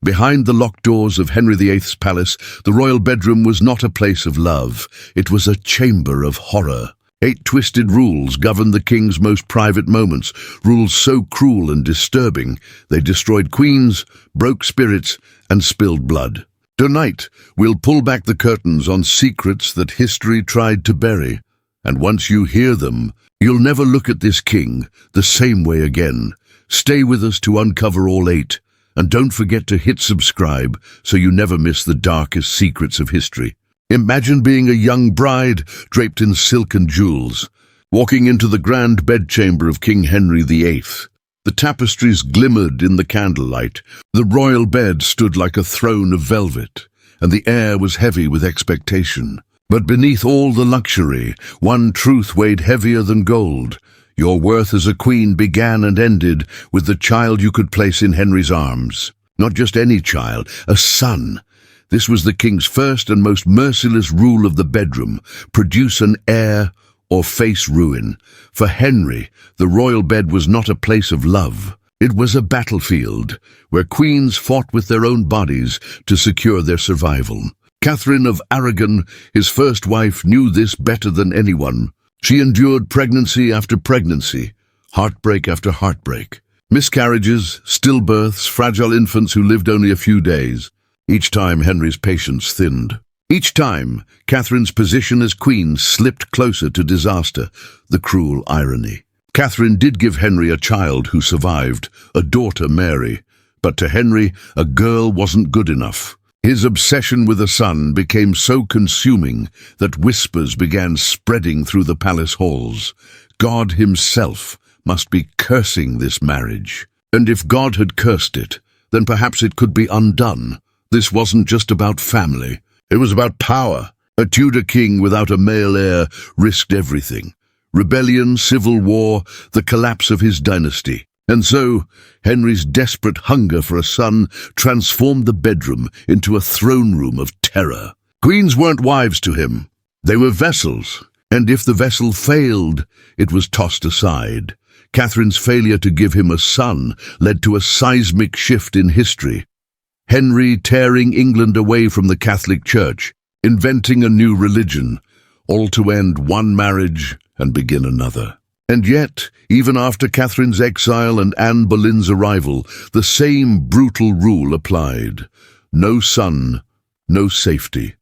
Behind the locked doors of Henry VIII's palace, the royal bedroom was not a place of love. It was a chamber of horror. 8 twisted rules governed the king's most private moments, rules so cruel and disturbing they destroyed queens, broke spirits, and spilled blood. Tonight, we'll pull back the curtains on secrets that history tried to bury. And once you hear them, you'll never look at this king the same way again. Stay with us to uncover all 8. And don't forget to hit subscribe so you never miss the darkest secrets of history. Imagine being a young bride draped in silk and jewels, walking into the grand bedchamber of King Henry VIII. The tapestries glimmered in the candlelight, the royal bed stood like a throne of velvet, and the air was heavy with expectation. But beneath all the luxury, one truth weighed heavier than gold. Your worth as a queen began and ended with the child you could place in Henry's arms. Not just any child, a son. This was the king's first and most merciless rule of the bedroom: produce an heir or face ruin. For Henry, the royal bed was not a place of love. It was a battlefield where queens fought with their own bodies to secure their survival. Catherine of Aragon, his first wife, knew this better than anyone. She endured pregnancy after pregnancy, heartbreak after heartbreak, miscarriages, stillbirths, fragile infants who lived only a few days. Each time Henry's patience thinned. Each time Catherine's position as queen slipped closer to disaster. The cruel irony. Catherine did give Henry a child who survived, a daughter, Mary. But to Henry, a girl wasn't good enough. His obsession with a son became so consuming that whispers began spreading through the palace halls. God himself must be cursing this marriage. And if God had cursed it, then perhaps it could be undone. This wasn't just about family. It was about power. A Tudor king without a male heir risked everything. Rebellion, civil war, the collapse of his dynasty. And so, Henry's desperate hunger for a son transformed the bedroom into a throne room of terror. Queens weren't wives to him. They were vessels. And if the vessel failed, it was tossed aside. Catherine's failure to give him a son led to a seismic shift in history. Henry tearing England away from the Catholic Church, inventing a new religion, all to end one marriage and begin another. And yet, even after Catherine's exile and Anne Boleyn's arrival, the same brutal rule applied. No son, no safety.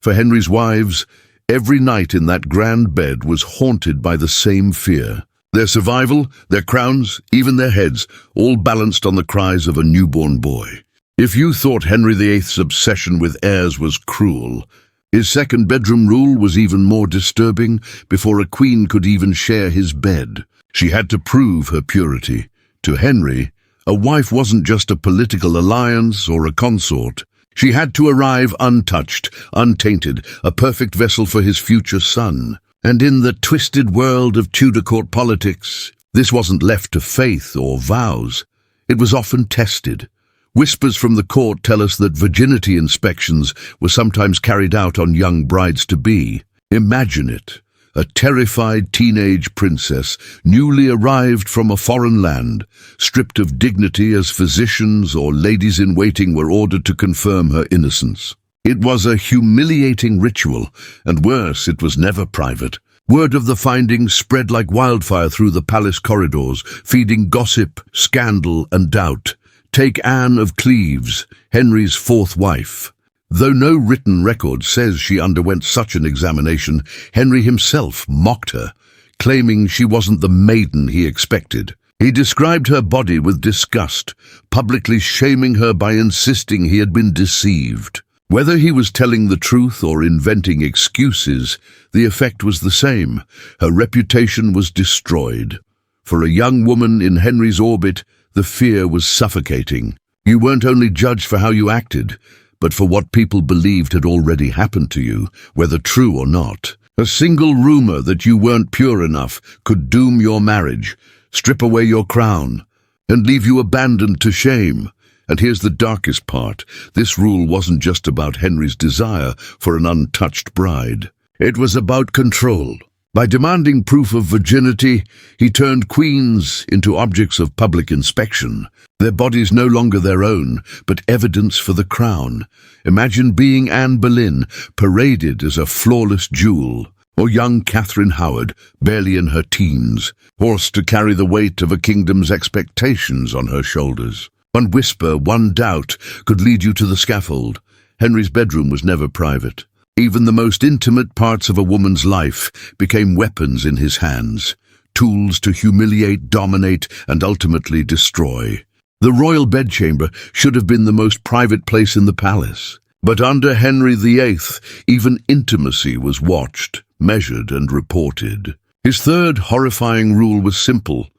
For Henry's wives, every night in that grand bed was haunted by the same fear. Their survival, their crowns, even their heads, all balanced on the cries of a newborn boy. If you thought Henry VIII's obsession with heirs was cruel, his second bedroom rule was even more disturbing. Before a queen could even share his bed, she had to prove her purity. To Henry, a wife wasn't just a political alliance or a consort. She had to arrive untouched, untainted, a perfect vessel for his future son. And in the twisted world of Tudor court politics, this wasn't left to faith or vows. It was often tested. Whispers from the court tell us that virginity inspections were sometimes carried out on young brides-to-be. Imagine it, a terrified teenage princess, newly arrived from a foreign land, stripped of dignity as physicians or ladies-in-waiting were ordered to confirm her innocence. It was a humiliating ritual, and worse, it was never private. Word of the findings spread like wildfire through the palace corridors, feeding gossip, scandal, and doubt. Take Anne of Cleves, Henry's 4th wife. Though no written record says she underwent such an examination, Henry himself mocked her, claiming she wasn't the maiden he expected. He described her body with disgust, publicly shaming her by insisting he had been deceived. Whether he was telling the truth or inventing excuses, the effect was the same. Her reputation was destroyed. For a young woman in Henry's orbit, the fear was suffocating. You weren't only judged for how you acted, but for what people believed had already happened to you, whether true or not. A single rumor that you weren't pure enough could doom your marriage, strip away your crown, and leave you abandoned to shame. And here's the darkest part. This rule wasn't just about Henry's desire for an untouched bride. It was about control. By demanding proof of virginity, he turned queens into objects of public inspection, their bodies no longer their own, but evidence for the crown. Imagine being Anne Boleyn, paraded as a flawless jewel, or young Catherine Howard, barely in her teens, forced to carry the weight of a kingdom's expectations on her shoulders. One whisper, one doubt, could lead you to the scaffold. Henry's bedroom was never private. Even the most intimate parts of a woman's life became weapons in his hands, tools to humiliate, dominate, and ultimately destroy. The royal bedchamber should have been the most private place in the palace. But under Henry VIII, even intimacy was watched, measured, and reported. His third horrifying rule was simple.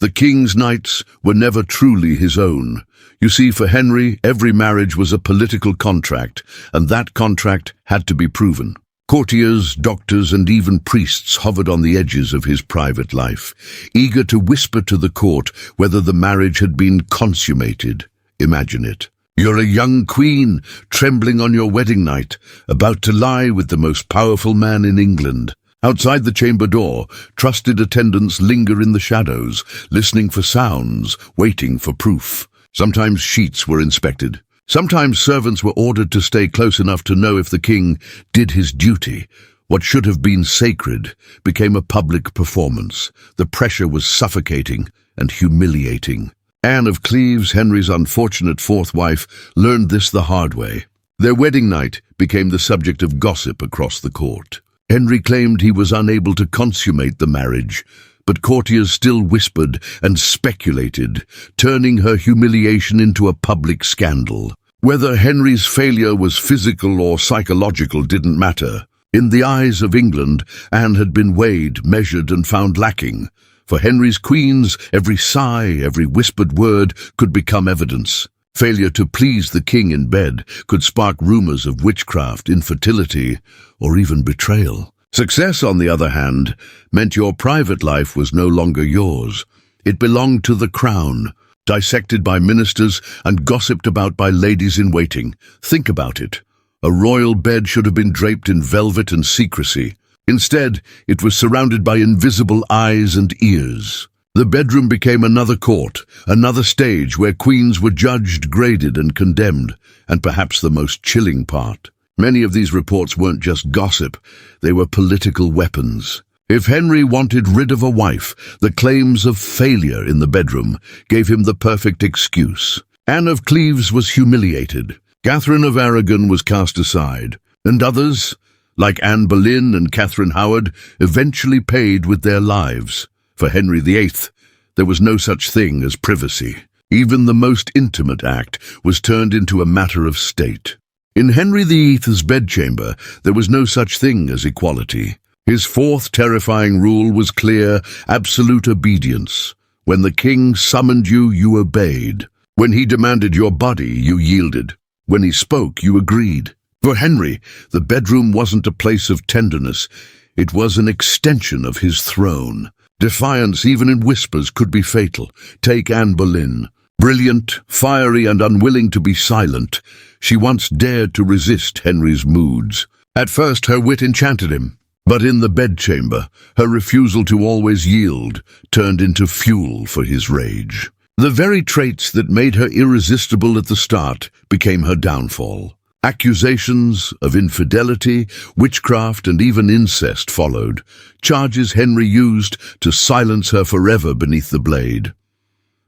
The king's nights were never truly his own. You see, for Henry, every marriage was a political contract, and that contract had to be proven. Courtiers, doctors, and even priests hovered on the edges of his private life, eager to whisper to the court whether the marriage had been consummated. Imagine it. You're a young queen, trembling on your wedding night, about to lie with the most powerful man in England. Outside the chamber door, trusted attendants linger in the shadows, listening for sounds, waiting for proof. Sometimes sheets were inspected. Sometimes servants were ordered to stay close enough to know if the king did his duty. What should have been sacred became a public performance. The pressure was suffocating and humiliating. Anne of Cleves, Henry's unfortunate fourth wife, learned this the hard way. Their wedding night became the subject of gossip across the court. Henry claimed he was unable to consummate the marriage, but courtiers still whispered and speculated, turning her humiliation into a public scandal. Whether Henry's failure was physical or psychological didn't matter. In the eyes of England, Anne had been weighed, measured, and found lacking. For Henry's queens, every sigh, every whispered word could become evidence. Failure to please the king in bed could spark rumors of witchcraft, infertility, or even betrayal. Success, on the other hand, meant your private life was no longer yours. It belonged to the crown, dissected by ministers and gossiped about by ladies-in-waiting. Think about it. A royal bed should have been draped in velvet and secrecy. Instead, it was surrounded by invisible eyes and ears. The bedroom became another court, another stage where queens were judged, graded, and condemned, and perhaps the most chilling part. Many of these reports weren't just gossip, they were political weapons. If Henry wanted rid of a wife, the claims of failure in the bedroom gave him the perfect excuse. Anne of Cleves was humiliated. Catherine of Aragon was cast aside, and others, like Anne Boleyn and Catherine Howard, eventually paid with their lives. For Henry VIII, there was no such thing as privacy. Even the most intimate act was turned into a matter of state. In Henry VIII's bedchamber, there was no such thing as equality. His fourth terrifying rule was clear, absolute obedience. When the king summoned you, you obeyed. When he demanded your body, you yielded. When he spoke, you agreed. For Henry, the bedroom wasn't a place of tenderness. It was an extension of his throne. Defiance, even in whispers, could be fatal. Take Anne Boleyn. Brilliant, fiery, and unwilling to be silent, she once dared to resist Henry's moods. At first, her wit enchanted him. But in the bedchamber, her refusal to always yield turned into fuel for his rage. The very traits that made her irresistible at the start became her downfall. Accusations of infidelity, witchcraft, and even incest followed, charges Henry used to silence her forever beneath the blade.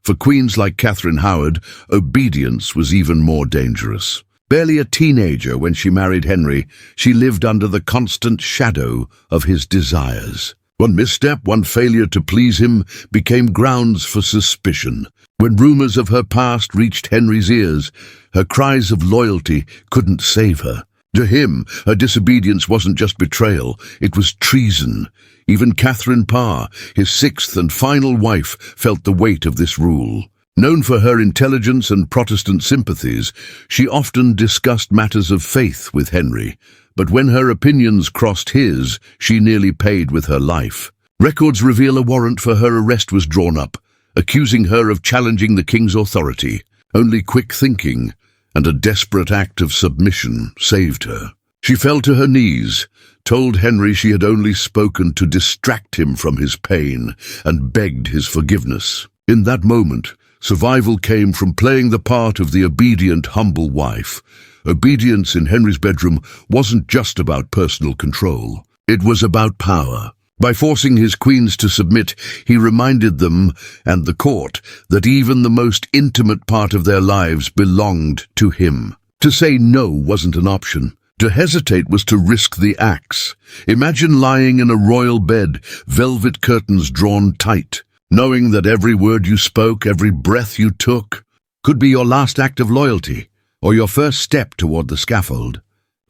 For queens like Catherine Howard, obedience was even more dangerous. Barely a teenager when she married Henry, she lived under the constant shadow of his desires. One misstep, one failure to please him, became grounds for suspicion. When rumors of her past reached Henry's ears, her cries of loyalty couldn't save her. To him, her disobedience wasn't just betrayal, it was treason. Even Catherine Parr, his sixth and final wife, felt the weight of this rule. Known for her intelligence and Protestant sympathies, she often discussed matters of faith with Henry, but when her opinions crossed his, she nearly paid with her life. Records reveal a warrant for her arrest was drawn up, accusing her of challenging the king's authority. Only quick thinking and a desperate act of submission saved her. She fell to her knees, told Henry she had only spoken to distract him from his pain, and begged his forgiveness. In that moment, survival came from playing the part of the obedient, humble wife. Obedience in Henry's bedroom wasn't just about personal control. It was about power. By forcing his queens to submit, he reminded them, and the court, that even the most intimate part of their lives belonged to him. To say no wasn't an option. To hesitate was to risk the axe. Imagine lying in a royal bed, velvet curtains drawn tight, knowing that every word you spoke, every breath you took, could be your last act of loyalty, or your first step toward the scaffold.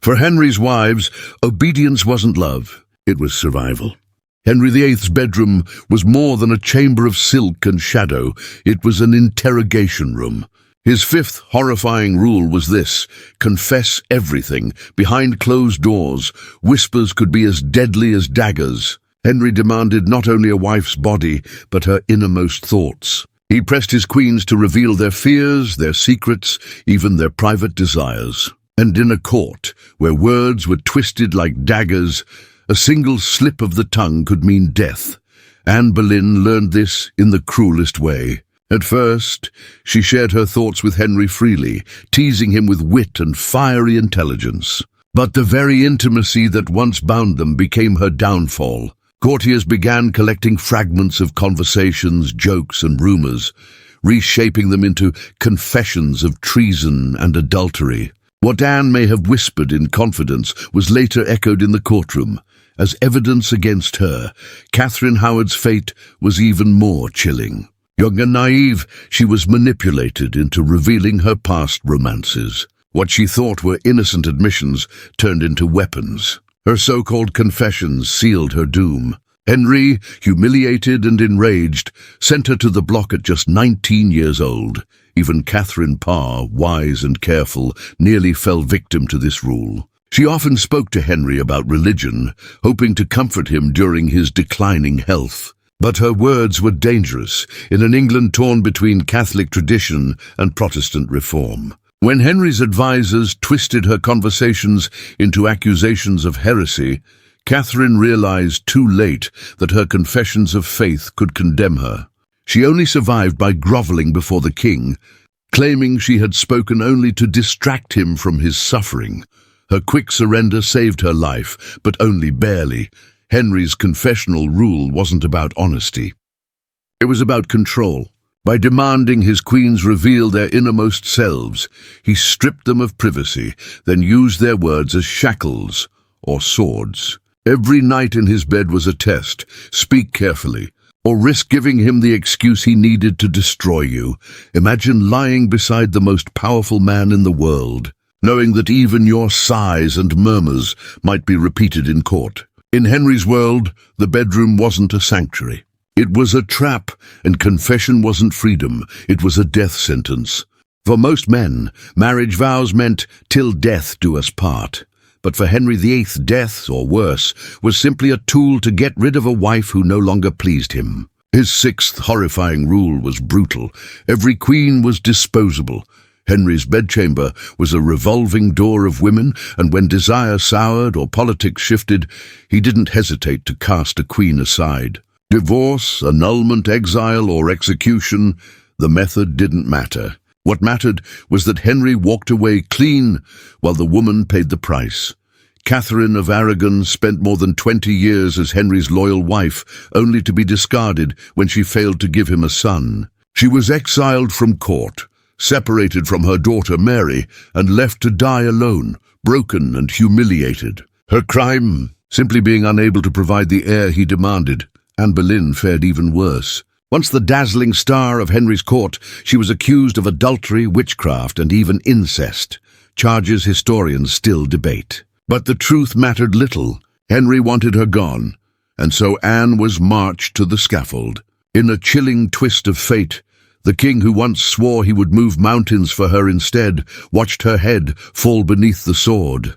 For Henry's wives, obedience wasn't love, it was survival. Henry VIII's bedroom was more than a chamber of silk and shadow, it was an interrogation room. His fifth horrifying rule was this: confess everything. Behind closed doors, whispers could be as deadly as daggers. Henry demanded not only a wife's body, but her innermost thoughts. He pressed his queens to reveal their fears, their secrets, even their private desires. And in a court, where words were twisted like daggers, a single slip of the tongue could mean death. Anne Boleyn learned this in the cruelest way. At first, she shared her thoughts with Henry freely, teasing him with wit and fiery intelligence. But the very intimacy that once bound them became her downfall. Courtiers began collecting fragments of conversations, jokes, and rumors, reshaping them into confessions of treason and adultery. What Anne may have whispered in confidence was later echoed in the courtroom. As evidence against her, Catherine Howard's fate was even more chilling. Young and naive, she was manipulated into revealing her past romances. What she thought were innocent admissions turned into weapons. Her so-called confessions sealed her doom. Henry, humiliated and enraged, sent her to the block at just 19 years old. Even Catherine Parr, wise and careful, nearly fell victim to this rule. She often spoke to Henry about religion, hoping to comfort him during his declining health. But her words were dangerous in an England torn between Catholic tradition and Protestant reform. When Henry's advisers twisted her conversations into accusations of heresy, Catherine realized too late that her confessions of faith could condemn her. She only survived by groveling before the king, claiming she had spoken only to distract him from his suffering. Her quick surrender saved her life, but only barely. Henry's confessional rule wasn't about honesty. It was about control. By demanding his queens reveal their innermost selves, he stripped them of privacy, then used their words as shackles or swords. Every night in his bed was a test. Speak carefully, or risk giving him the excuse he needed to destroy you. Imagine lying beside the most powerful man in the world, knowing that even your sighs and murmurs might be repeated in court. In Henry's world, the bedroom wasn't a sanctuary. It was a trap, and confession wasn't freedom, it was a death sentence. For most men, marriage vows meant, "Till death do us part." But for Henry VIII, death, or worse, was simply a tool to get rid of a wife who no longer pleased him. His sixth horrifying rule was brutal. Every queen was disposable. Henry's bedchamber was a revolving door of women, and when desire soured or politics shifted, he didn't hesitate to cast a queen aside. Divorce, annulment, exile, or execution, the method didn't matter. What mattered was that Henry walked away clean, while the woman paid the price. Catherine of Aragon spent more than 20 years as Henry's loyal wife, only to be discarded when she failed to give him a son. She was exiled from court, separated from her daughter Mary, and left to die alone, broken and humiliated. Her crime, simply being unable to provide the heir he demanded. Anne Boleyn fared even worse. Once the dazzling star of Henry's court, she was accused of adultery, witchcraft, and even incest, charges historians still debate. But the truth mattered little. Henry wanted her gone, and so Anne was marched to the scaffold. In a chilling twist of fate, the king who once swore he would move mountains for her instead watched her head fall beneath the sword.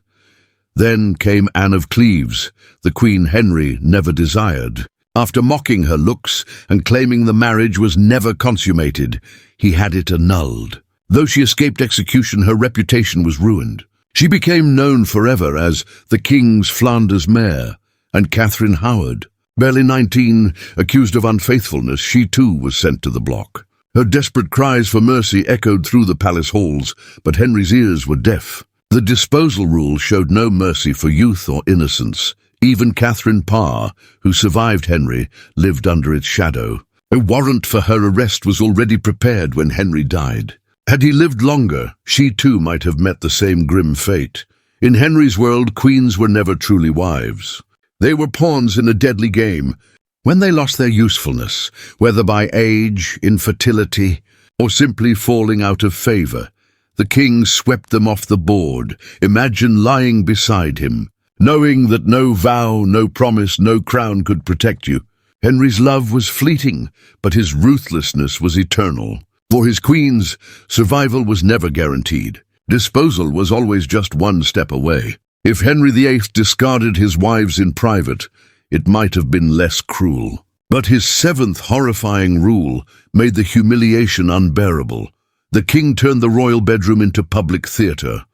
Then came Anne of Cleves, the queen Henry never desired. After mocking her looks and claiming the marriage was never consummated, he had it annulled. Though she escaped execution, her reputation was ruined. She became known forever as the King's Flanders Mare, and Catherine Howard. Barely 19, accused of unfaithfulness, she too was sent to the block. Her desperate cries for mercy echoed through the palace halls, but Henry's ears were deaf. The disposal rule showed no mercy for youth or innocence. Even Catherine Parr, who survived Henry, lived under its shadow. A warrant for her arrest was already prepared when Henry died. Had he lived longer, she too might have met the same grim fate. In Henry's world, queens were never truly wives. They were pawns in a deadly game. When they lost their usefulness, whether by age, infertility, or simply falling out of favor, the king swept them off the board. Imagine lying beside him, knowing that no vow, no promise, no crown could protect you. Henry's love was fleeting, but his ruthlessness was eternal. For his queens, survival was never guaranteed. Disposal was always just one step away. If Henry VIII discarded his wives in private, it might have been less cruel. But his seventh horrifying rule made the humiliation unbearable. The king turned the royal bedroom into public theatre.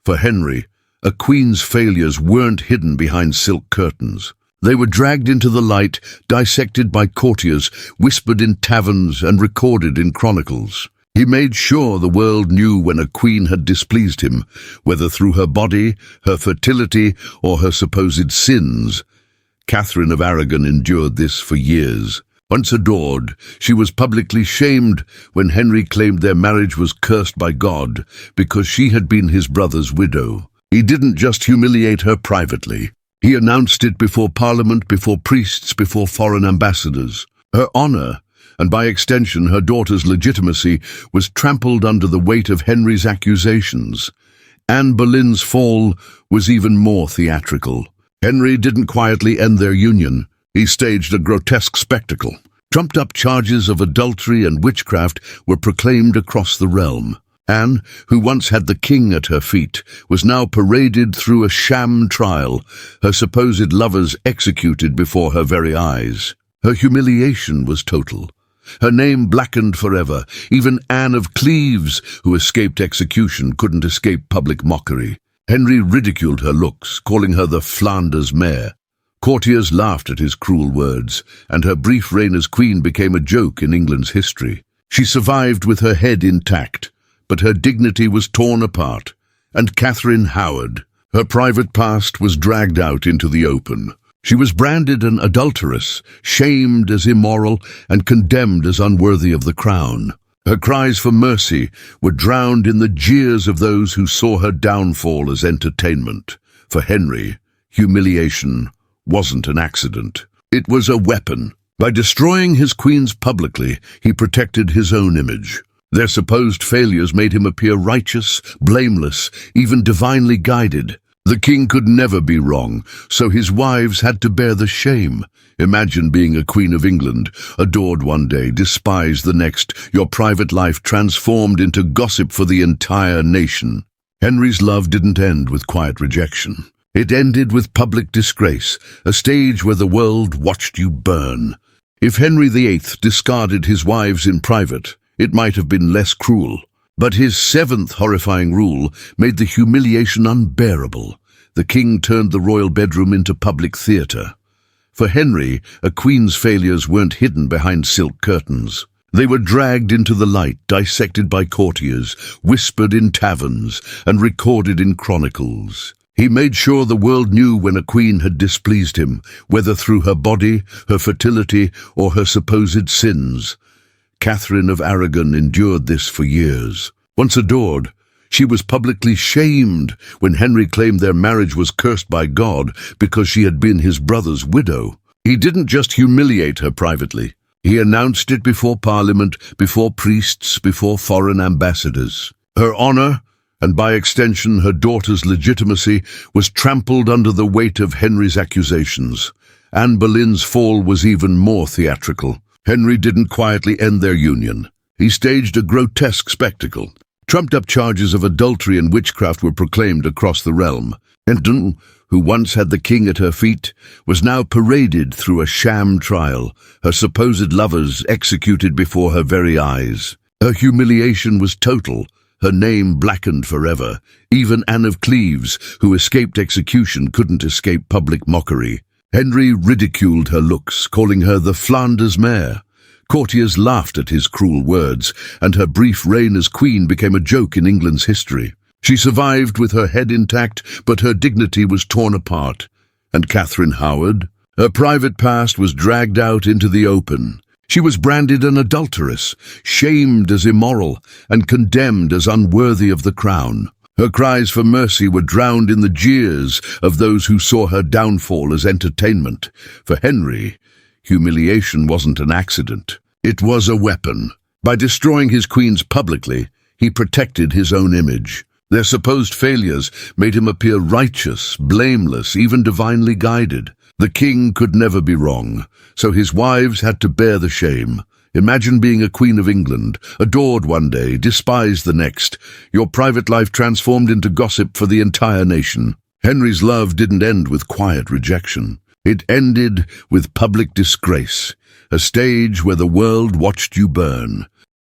For Henry, a queen's failures weren't hidden behind silk curtains. They were dragged into the light, dissected by courtiers, whispered in taverns, and recorded in chronicles. He made sure the world knew when a queen had displeased him, whether through her body, her fertility, or her supposed sins. Catherine of Aragon endured this for years. Once adored, she was publicly shamed when Henry claimed their marriage was cursed by God because she had been his brother's widow. He didn't just humiliate her privately. He announced it before Parliament, before priests, before foreign ambassadors. Her honor, and by extension her daughter's legitimacy, was trampled under the weight of Henry's accusations. Anne Boleyn's fall was even more theatrical. Henry didn't quietly end their union. He staged a grotesque spectacle. Trumped-up charges of adultery and witchcraft were proclaimed across the realm. Anne, who once had the king at her feet, was now paraded through a sham trial, her supposed lovers executed before her very eyes. Her humiliation was total. Her name blackened forever. Even Anne of Cleves, who escaped execution, couldn't escape public mockery. Henry ridiculed her looks, calling her the Flanders Mare. Courtiers laughed at his cruel words, and her brief reign as queen became a joke in England's history. She survived with her head intact, but her dignity was torn apart. And Catherine Howard, her private past was dragged out into the open. She was branded an adulteress, shamed as immoral, and condemned as unworthy of the crown. Her cries for mercy were drowned in the jeers of those who saw her downfall as entertainment. For Henry, humiliation wasn't an accident. It was a weapon. By destroying his queens publicly, he protected his own image. Their supposed failures made him appear righteous, blameless, even divinely guided. The king could never be wrong, so his wives had to bear the shame. Imagine being a Queen of England, adored one day, despised the next, your private life transformed into gossip for the entire nation. Henry's love didn't end with quiet rejection. It ended with public disgrace, a stage where the world watched you burn. If Henry VIII discarded his wives in private, it might have been less cruel. But his seventh horrifying rule made the humiliation unbearable. The king turned the royal bedroom into public theatre. For Henry, a queen's failures weren't hidden behind silk curtains. They were dragged into the light, dissected by courtiers, whispered in taverns, and recorded in chronicles. He made sure the world knew when a queen had displeased him, whether through her body, her fertility, or her supposed sins. Catherine of Aragon endured this for years. Once adored, she was publicly shamed when Henry claimed their marriage was cursed by God because she had been his brother's widow. He didn't just humiliate her privately. He announced it before Parliament, before priests, before foreign ambassadors. Her honor, and by extension her daughter's legitimacy, was trampled under the weight of Henry's accusations. Anne Boleyn's fall was even more theatrical. Henry didn't quietly end their union. He staged a grotesque spectacle. Trumped-up charges of adultery and witchcraft were proclaimed across the realm. Anne, who once had the king at her feet, was now paraded through a sham trial, her supposed lovers executed before her very eyes. Her humiliation was total, her name blackened forever. Even Anne of Cleves, who escaped execution, couldn't escape public mockery. Henry ridiculed her looks, calling her the Flanders mare. Courtiers laughed at his cruel words, and her brief reign as queen became a joke in England's history. She survived with her head intact, but her dignity was torn apart. And Catherine Howard? Her private past was dragged out into the open. She was branded an adulteress, shamed as immoral, and condemned as unworthy of the crown. Her cries for mercy were drowned in the jeers of those who saw her downfall as entertainment. For Henry, humiliation wasn't an accident. It was a weapon. By destroying his queens publicly, he protected his own image. Their supposed failures made him appear righteous, blameless, even divinely guided. The king could never be wrong, so his wives had to bear the shame. Imagine being a queen of England, adored one day, despised the next, your private life transformed into gossip for the entire nation. Henry's love didn't end with quiet rejection. It ended with public disgrace, a stage where the world watched you burn.